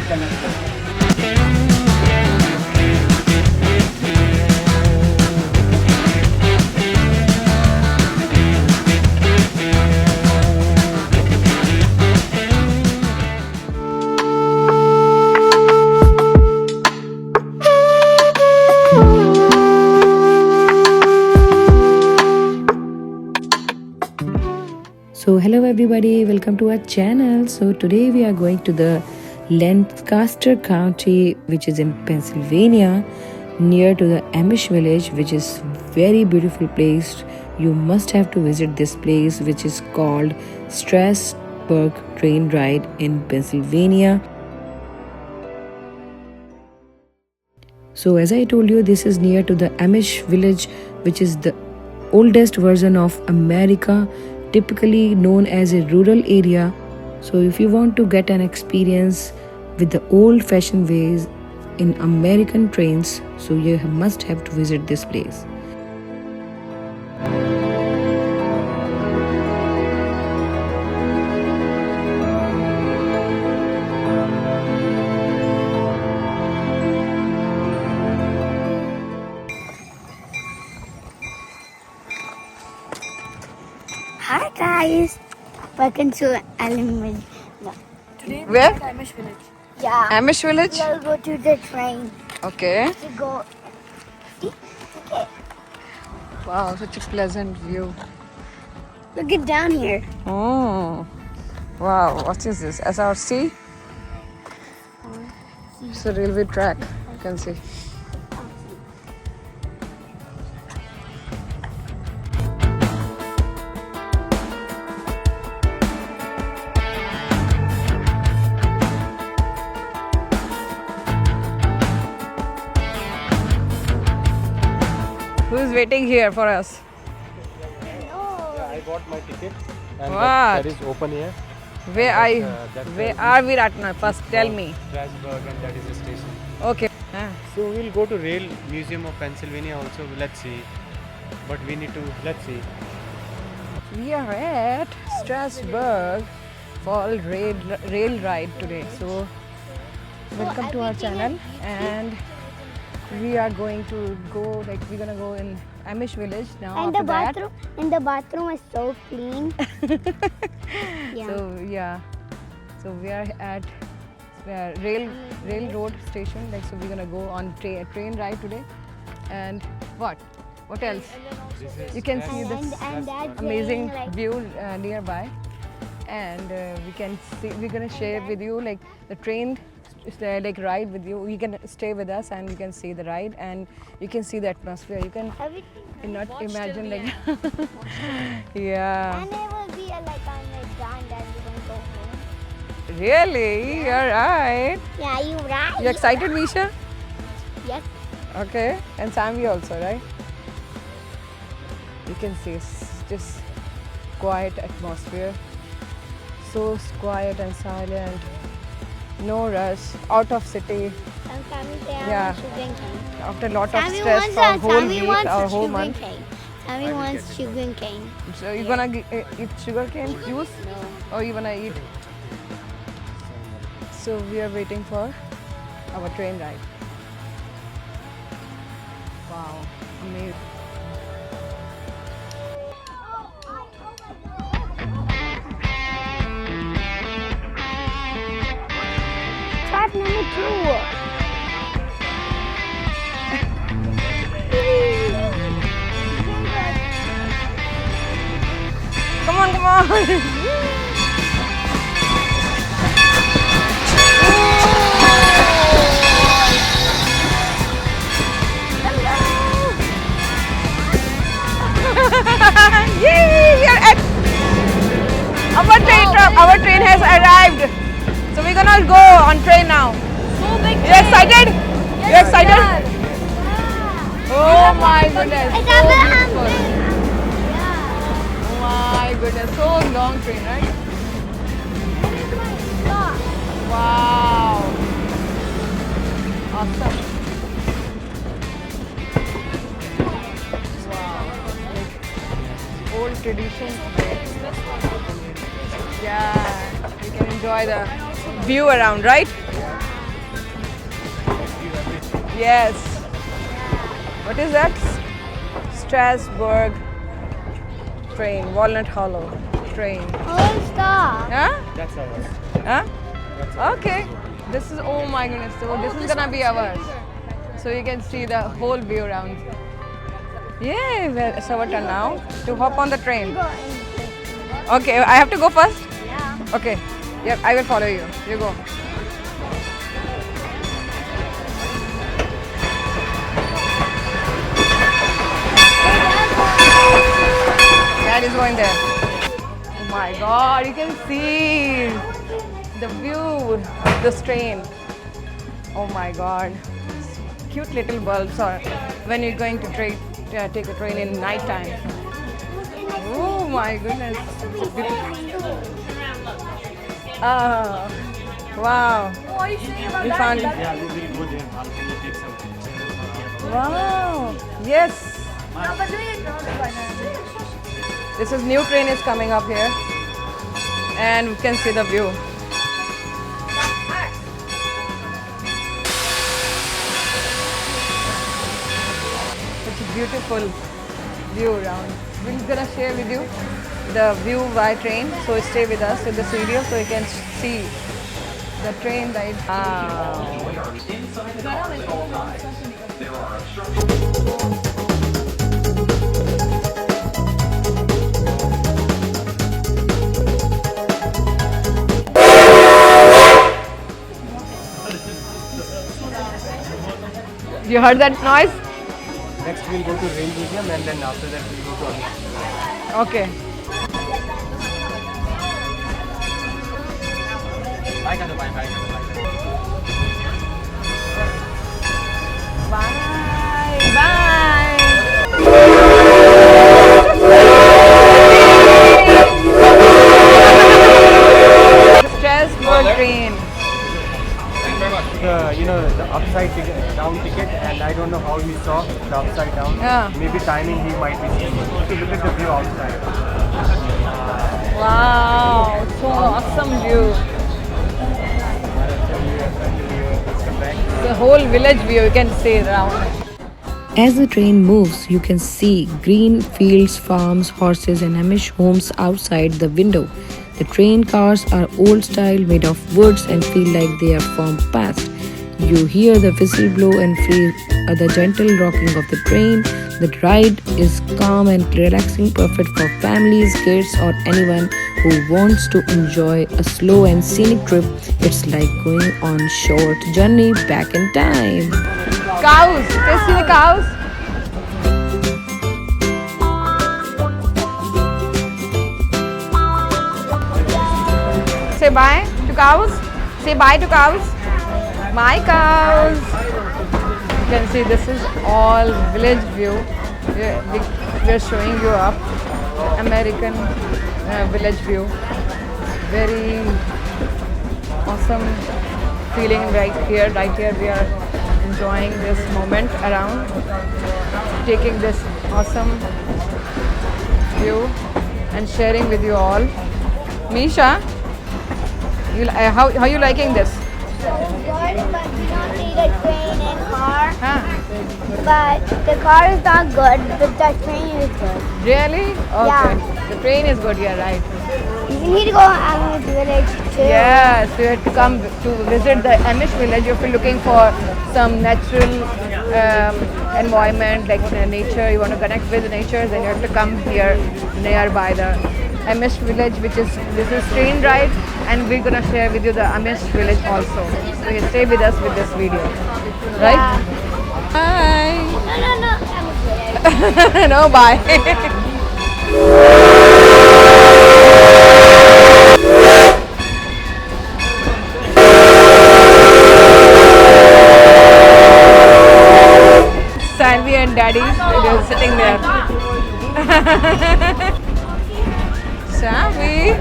So hello everybody, welcome to our channel. So today we are going to the Lancaster County, which is in Pennsylvania, near to the Amish village, which is very beautiful place. You must have to visit this place, which is called Strasburg Train Ride in Pennsylvania. So as I told you, this is near to the Amish village, which is the oldest version of America, typically known as a rural area. So if you want to get an experience with the old-fashioned ways in American trains, so you must have to visit this place. Hi guys, welcome to Amish. Today Where? we are at Amish village. Yeah, Amish village? we'll go to the train Okay. to go. Wow, such a pleasant view. Look it down here. Oh, wow, what is this? SRC? It's a railway track, you can see. Who is waiting here for us? I bought my ticket and What? that is open here. Where are we right now? First tell me. Strasburg, and that is the station. Okay. So we'll go to Rail Museum of Pennsylvania also. Let's see. But we need to, let's see. We are at Strasburg Fall rail ride today. So welcome to our channel, and we are going to go, like we're gonna go in Amish village now. And after the bathroom, and the bathroom is so clean. Yeah. So we are at railroad station. Like, so we're gonna go on train ride today. And what else? You can see this and that's amazing saying, like, view nearby, and we're gonna share with you like the train like ride with you. You can stay with us and you can see the ride and you can see the atmosphere. You can not imagine like yeah. And it will be like on the ground and we're gonna go home. Really? You're right. Yeah, you right. You excited, Misha? Yes. Okay. And Sammy also, right? You can see it's just quiet atmosphere. So quiet and silent. No rush. Out of city. Sometimes they Yeah. are sugar cane. After a lot of Sammy stress wants for a- whole Sammy week wants or a whole sugar month. cane. Sammy wants sugar cane. So you gonna eat sugarcane juice? No. Or you wanna eat? So we are waiting for our train ride. Wow, amazing. Track number 2. Come on, come on. Yay! We are at our train has arrived. So we're gonna go on train now. So big. You excited? You excited? Oh my goodness. It's So Abraham. beautiful. Oh my goodness. So long train, right? Wow. Awesome. Wow. Like old tradition. Yeah. You can enjoy the view around, right? Yes. What is that? Strasbourg train, Walnut Hollow train. Oh, stop. Huh? That's ours. Huh? Okay. This is, oh my goodness. So this is gonna be ours. So you can see the whole view around. Yay! It's our turn now to hop on the train. Okay, I have to go first? Yeah. Okay. Yep, I will follow you. You go. Dad is going there. Oh my god, you can see the view, the train. Oh my god. Cute little bulbs or when you're going to take a train in night time. Oh my goodness. Oh, wow. We found it. Yeah, we will go there. Balcony, take some pictures. Wow. Yes. This is new train is coming up here. And we can see the view. Such a beautiful view around. We're gonna share with you the view by train. So stay with us in this video so you can see the train ride. Wow. You heard that noise? Next we'll go to Rail Museum and then after that we'll go to Amish. Okay. Bye, Kata, bye, bye, Kata, bye. Bye. Bye. Strasbourg train. The upside ticket, down ticket, and I don't know how he saw the upside down. Yeah. Maybe timing he might be seeing. So look at the view outside. Wow, so awesome view. Let's come back. The whole village view you can see around. As the train moves, you can see green fields, farms, horses, and Amish homes outside the window. The train cars are old style, made of woods, and feel like they are from past. You hear the whistle blow and feel the gentle rocking of the train. The ride is calm and relaxing, perfect for families, kids, or anyone who wants to enjoy a slow and scenic trip. It's like going on a short journey back in time. Cows. Can you see the cows? Say bye to cows. Say bye to cows. My cows. You can see this is all village view. We're showing you up American village view. Very awesome feeling right here. Right here we are enjoying this moment around, taking this awesome view and sharing with you all. Misha, how you liking this? So good, but we don't need a train and car. Huh? But the car is not good, but the train is good. Really? Okay. Yeah. The train is good, yeah, right. We need to go to Amish village too. Yes, you have to come to visit the Amish village if you're looking for some natural environment like nature. You want to connect with nature, then you have to come here nearby the Amish village, this is train ride, and we're gonna share with you the Amish village also. So you stay with us with this video, right? Yeah. Bye. No, Amish village. No, bye. Sanvi and Daddy, they're sitting there. Sanvi.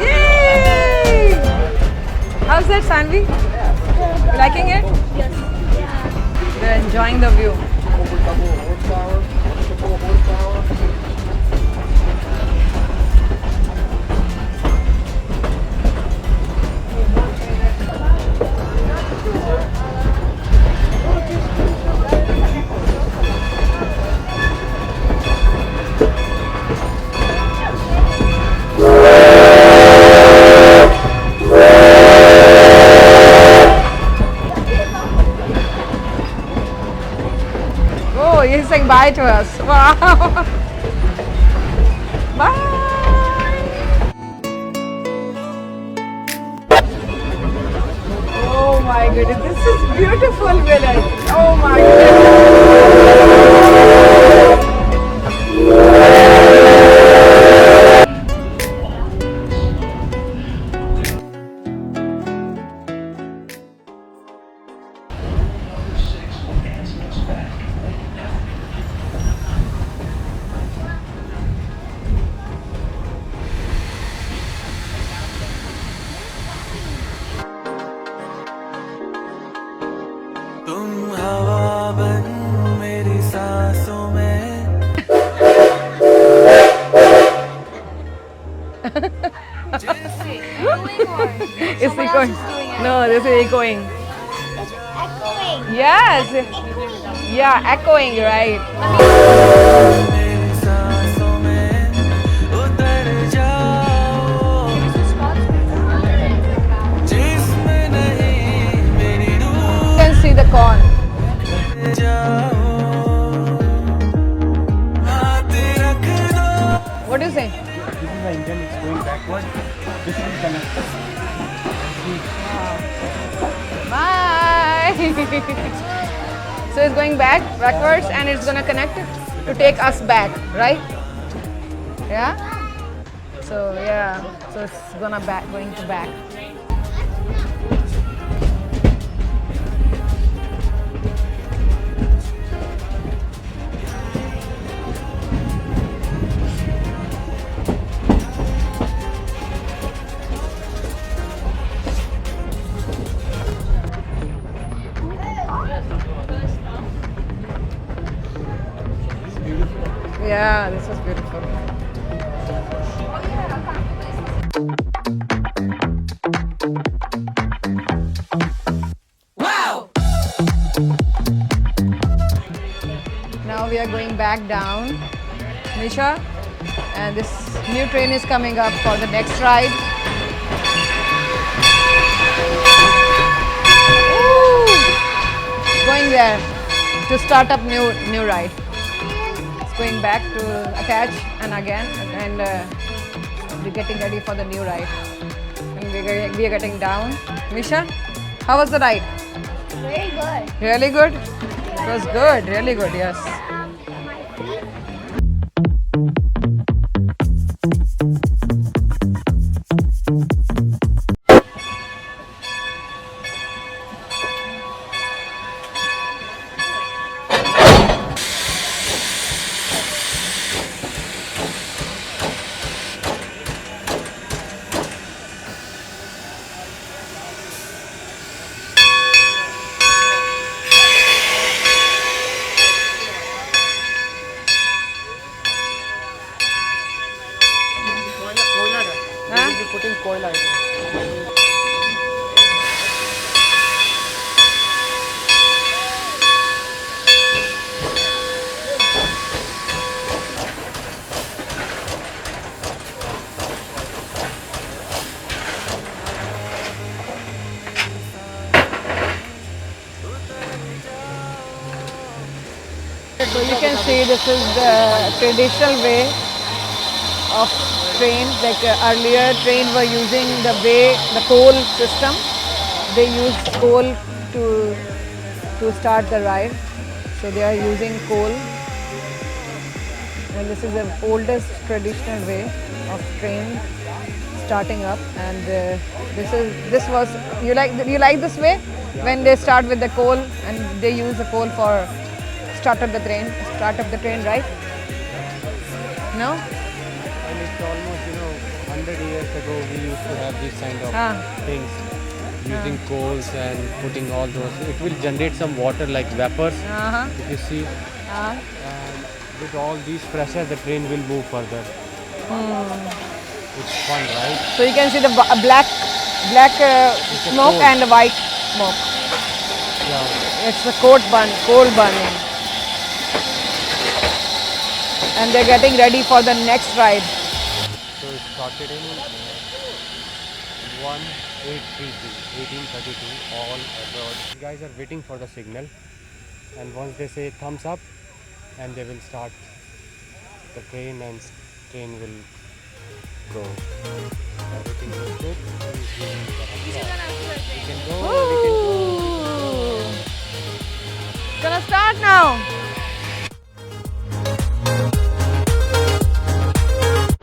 Yay! How's that, Sanvi? You liking it? Yes. We're enjoying the view. Wow. Bye. Oh my goodness, this is beautiful village. Oh my goodness. तुम हवा बन मेरी सांसों में It's echoing. No, this is echoing. It's echoing. Yes. Yeah, echoing, right. मेरी सांसों में उतर जाओ जिसमें नहीं मेरी You can see the corn. डूब जाओ हाथ रख दो What do you say? This is the engine, it's going backward. This will connect. Bye. So it's going backwards, and it's gonna connect it to take us back, right? Yeah. So yeah. So it's going to back. Yeah, this is beautiful. wow Now we are going back down, Nisha, and this new train is coming up for the next ride. Ooh, going there to start up new ride. It's going back to attach and again, and we're getting ready for the new ride. And we are getting down. Misha, how was the ride? Very good. Really good? It was good, really good, yes. Putting koila. So you can see this is the traditional way of train. Like earlier train were using the coal system. They used coal to start the ride. So they are using coal. And this is the oldest traditional way of train starting up. And this was you like this way when they start with the coal and they use the coal for start up the train, right? No? And it's almost, 100 years ago we used to have these kind of things. Using coals and putting all those. It will generate some water like vapors, if you see. And with all these pressure, the train will move further. It's fun, right? So you can see the black smoke coal. and the white smoke. Yeah. It's the coal burning. And they're getting ready for the next ride. So it started in 1832, all abroad. You guys are waiting for the signal, and once they say thumbs up, and they will start the train and train will go. Everything is good. Please give me the thumbs up. We can go. Ooh. Gonna start now.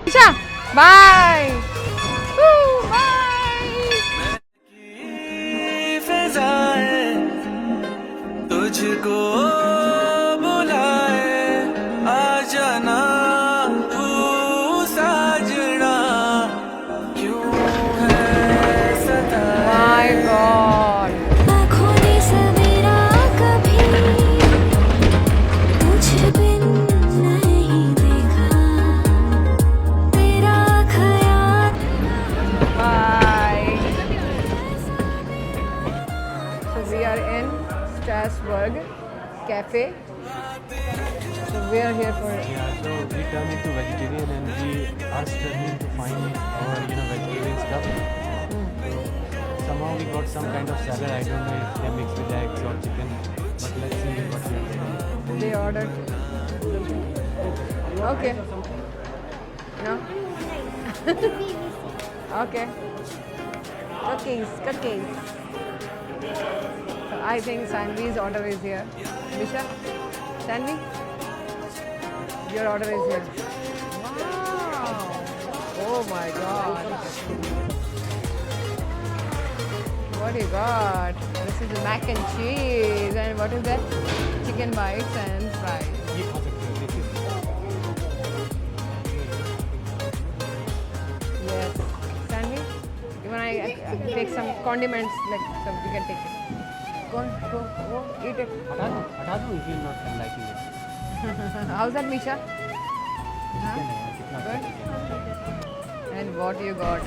Isha, bye. Woo, bye. की फिजाएं तुझको बुलाए आ जाना तू साजना क्यों है सताए My God. आँखों ने सवेरा कभी तुझ बिन नहीं देखा तेरा ख्याल Bye. So we are in Strasbourg Cafe. So we are here for. Yeah, so we turned into vegetarian and we are struggling to find our vegetarian stuff. So somehow we got some kind of salad. I don't know if they mixed with eggs or chicken, but let's see what we are getting. They ordered. Okay. No? Okay. Cookies. So I think Sanvi's order is here. Misha? Sanvi? Your order is here. Wow. Oh my God. What do you got? This is mac and cheese. And what is that? Chicken bites and fries. ये खा सकते हो, this is- Yes. Sanvi, even I take some condiments, like so you can take it. Go, eat it. हटा दो if you're not liking it. How's that, Misha? Chicken है यार, कितना अच्छा Good. चिकन है। And what you got?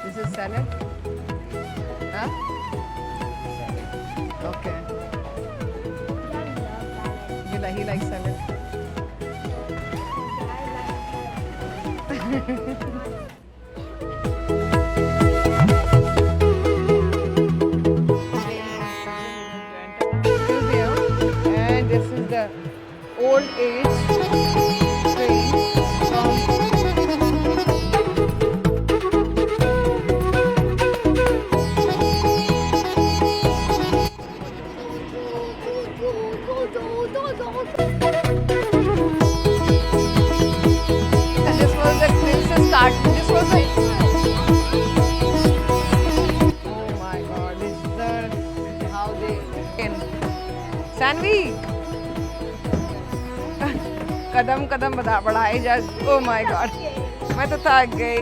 This is salad. Huh? Okay. He likes salad. Museum, and this is the old age train from and this was the princess cart. This was the oh my God! This is the how they in Sanvi. कदम कदम बढ़ाए जा. Oh my God! मैं तो थक गई.